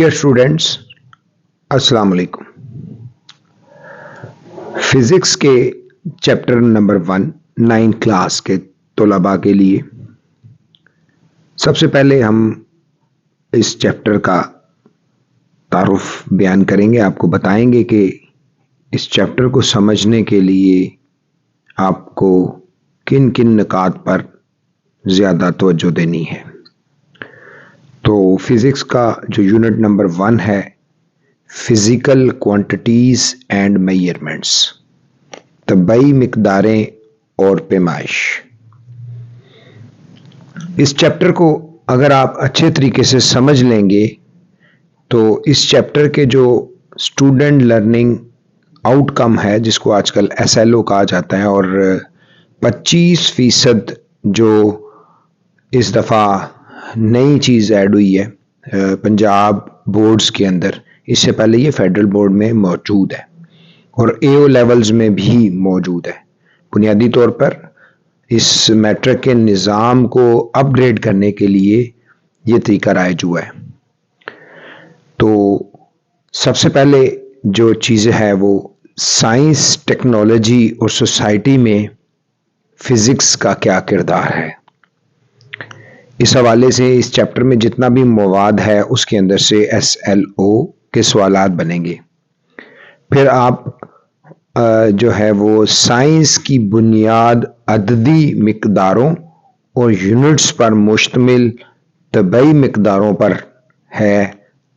Dear students, السلام علیکم۔ Physics کے چیپٹر نمبر 1 9 کلاس کے طلباء کے لیے سب سے پہلے ہم اس چیپٹر کا تعارف بیان کریں گے، آپ کو بتائیں گے کہ اس چیپٹر کو سمجھنے کے لیے آپ کو کن کن نکات پر زیادہ توجہ دینی ہے۔ تو فزکس کا جو یونٹ نمبر 1 ہے، فزیکل کوانٹیٹیز اینڈ میئرمنٹس، طبعی مقداریں اور پیمائش۔ اس چیپٹر کو اگر آپ اچھے طریقے سے سمجھ لیں گے تو اس چیپٹر کے جو اسٹوڈنٹ لرننگ آؤٹ کم ہے، جس کو آج کل SLO کہا جاتا ہے، اور 25% جو اس دفعہ نئی چیز ایڈ ہوئی ہے پنجاب بورڈز کے اندر، اس سے پہلے یہ فیڈرل بورڈ میں موجود ہے اور AO لیولز میں بھی موجود ہے۔ بنیادی طور پر اس میٹرک کے نظام کو اپ گریڈ کرنے کے لیے یہ طریقہ رائج ہوا ہے۔ تو سب سے پہلے جو چیز ہے وہ سائنس، ٹیکنالوجی اور سوسائٹی میں فزکس کا کیا کردار ہے۔ اس حوالے سے اس چیپٹر میں جتنا بھی مواد ہے اس کے اندر سے SLO کے سوالات بنیں گے۔ پھر آپ جو ہے وہ سائنس کی بنیاد عددی مقداروں اور یونٹس پر مشتمل طبعی مقداروں پر ہے،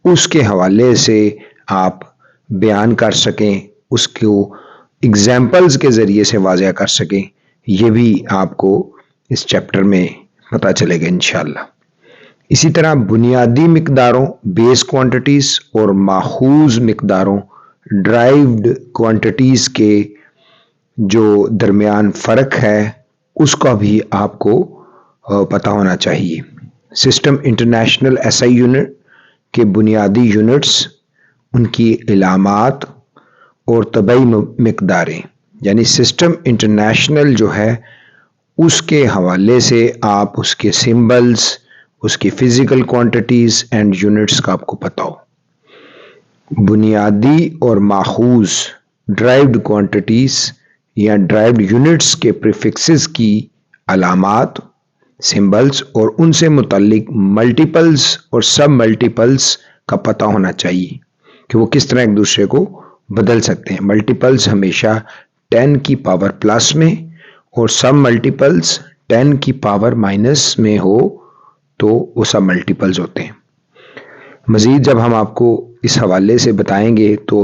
اس کے حوالے سے آپ بیان کر سکیں، اس کو ایگزامپلز کے ذریعے سے واضح کر سکیں، یہ بھی آپ کو اس چیپٹر میں پتہ چلے گا انشاءاللہ۔ اسی طرح بنیادی مقداروں بیس کوانٹیٹیز اور ماخوذ مقداروں ڈرائیوڈ کوانٹیٹیز کے جو درمیان فرق ہے اس کا بھی آپ کو پتہ ہونا چاہیے۔ سسٹم انٹرنیشنل SI یونٹ کے بنیادی یونٹس، ان کی علامات اور طبعی مقداریں، یعنی سسٹم انٹرنیشنل جو ہے اس کے حوالے سے آپ اس کے سمبلز، اس کی فزیکل کوانٹیٹیز اینڈ یونٹس کا آپ کو پتہ ہو۔ بنیادی اور ماخوذ ڈرائیوڈ کوانٹیٹیز یا ڈرائیوڈ یونٹس کے پریفکسز کی علامات، سمبلز اور ان سے متعلق ملٹیپلز اور سب ملٹیپلز کا پتہ ہونا چاہیے کہ وہ کس طرح ایک دوسرے کو بدل سکتے ہیں۔ ملٹیپلز ہمیشہ 10 کی پاور پلس میں اور سب ملٹیپلز 10 کی پاور مائنس میں ہو تو وہ سب ملٹیپلز ہوتے ہیں۔ مزید جب ہم آپ کو اس حوالے سے بتائیں گے تو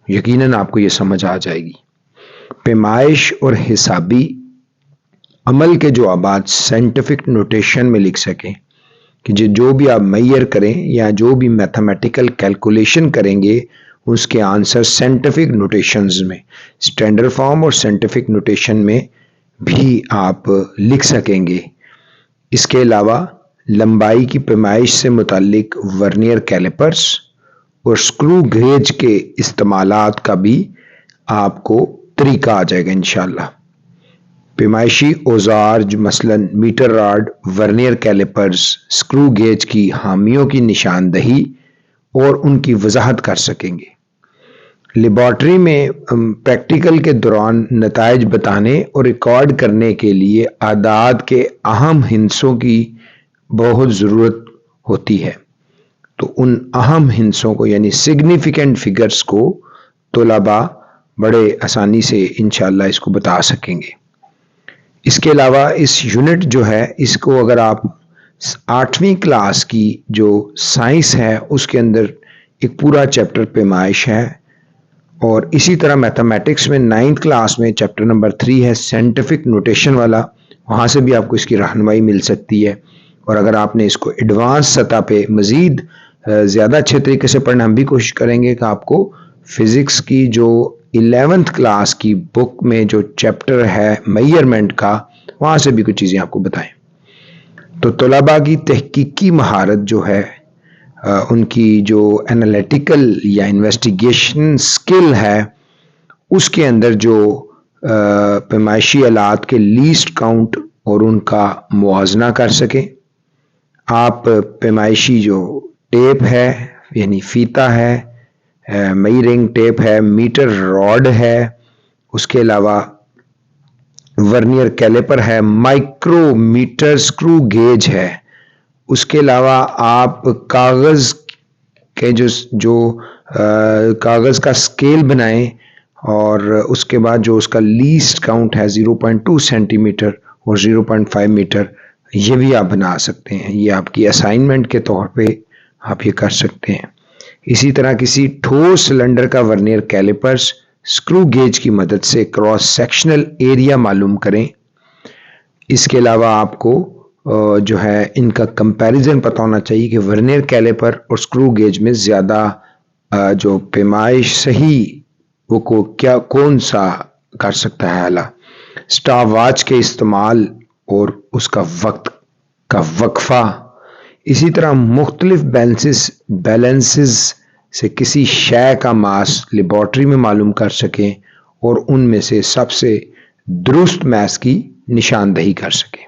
یقیناً آپ کو یہ سمجھ آ جائے گی۔ پیمائش اور حسابی عمل کے جو ابعاد سائنٹیفک نوٹیشن میں لکھ سکیں، کہ جو بھی آپ میئر کریں یا جو بھی میتھمیٹیکل کیلکولیشن کریں گے اس کے آنسر سائنٹیفک نوٹیشنز میں، اسٹینڈرڈ فارم اور سائنٹیفک نوٹیشن میں بھی آپ لکھ سکیں گے۔ اس کے علاوہ لمبائی کی پیمائش سے متعلق ورنیئر کیلیپرز اور سکرو گیج کے استعمالات کا بھی آپ کو طریقہ آ جائے گا انشاءاللہ۔ پیمائشی اوزار مثلا metre rod, vernier callipers, screw gauge کی حامیوں کی نشاندہی اور ان کی وضاحت کر سکیں گے۔ لیبارٹری میں پریکٹیکل کے دوران نتائج بتانے اور ریکارڈ کرنے کے لیے اعداد کے اہم ہندسوں کی بہت ضرورت ہوتی ہے، تو ان اہم ہندسوں کو یعنی سگنیفیکنٹ فگرز کو طلباء بڑے آسانی سے انشاءاللہ اس کو بتا سکیں گے۔ اس کے علاوہ اس یونٹ جو ہے اس کو اگر آپ 8ویں کلاس کی جو سائنس ہے اس کے اندر ایک پورا چیپٹر پیمائش ہے، اور اسی طرح میتھمیٹکس میں 9th کلاس میں چیپٹر نمبر 3 ہے سائنٹیفک نوٹیشن والا، وہاں سے بھی آپ کو اس کی رہنمائی مل سکتی ہے۔ اور اگر آپ نے اس کو ایڈوانس سطح پہ مزید زیادہ اچھے طریقے سے پڑھنا، ہم بھی کوشش کریں گے کہ آپ کو فزکس کی جو 11th کلاس کی بک میں جو چیپٹر ہے میئرمنٹ کا، وہاں سے بھی کچھ چیزیں آپ کو بتائیں۔ تو طلباء کی تحقیقی مہارت جو ہے، ان کی جو انالیٹیکل یا انویسٹیگیشن سکل ہے، اس کے اندر جو پیمائشی آلات کے لیسٹ کاؤنٹ اور ان کا موازنہ کر سکیں۔ آپ پیمائشی جو ٹیپ ہے یعنی فیتا ہے، میئرنگ ٹیپ ہے، میٹر راڈ ہے، اس کے علاوہ ورنیئر کیلیپر ہے، مائکرو میٹر اسکرو گیج ہے، اس کے علاوہ آپ کاغذ کے جو کاغذ کا اسکیل بنائیں اور اس کے بعد جو اس کا لیسٹ کاؤنٹ ہے 0.2 سینٹی میٹر اور 0.5 میٹر، یہ بھی آپ بنا سکتے ہیں. یہ آپ کی اسائنمنٹ کے طور پہ آپ یہ کر سکتے ہیں. اسی طرح کسی ٹھوس سلنڈر کا ورنیئر کیلیپرز اسکرو گیج کی مدد سے کراس سیکشنل ایریا معلوم کریں. اس کے علاوہ آپ کو جو ہے ان کا کمپیریزن پتہ ہونا چاہیے کہ ورنیئر کیلیپر اور اسکرو گیج میں زیادہ جو پیمائش صحیح وہ کون سا کر سکتا ہے اعلیٰ. اسٹاپ واچ کے استعمال اور اس کا وقت کا وقفہ. اسی طرح مختلف بیلنسز سے کسی شے کا ماس لیبارٹری میں معلوم کر سکیں اور ان میں سے سب سے درست میس کی نشاندہی کر سکیں.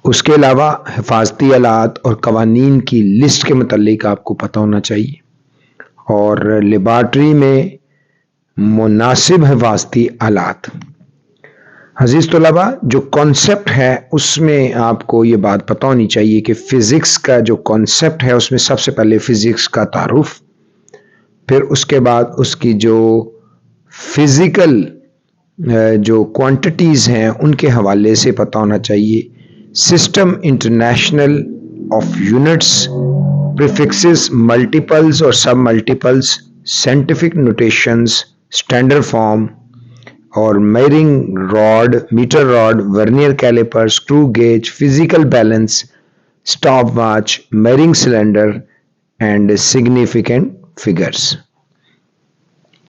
اس کے علاوہ حفاظتی آلات اور قوانین کی لسٹ کے متعلق آپ کو پتہ ہونا چاہیے، اور لیبارٹری میں مناسب حفاظتی آلات. عزیز طلباء، جو کانسیپٹ ہے اس میں آپ کو یہ بات پتہ ہونی چاہیے کہ فزکس کا جو کانسیپٹ ہے اس میں سب سے پہلے فزکس کا تعارف، پھر اس کے بعد اس کی جو فزیکل جو کوانٹیٹیز ہیں ان کے حوالے سے پتہ ہونا چاہیے. System international of units, prefixes, multiples اور sub multiples, scientific notations, standard form اور measuring rod, metre rod, vernier calliper, screw gauge, physical balance, stop watch, measuring cylinder and significant figures.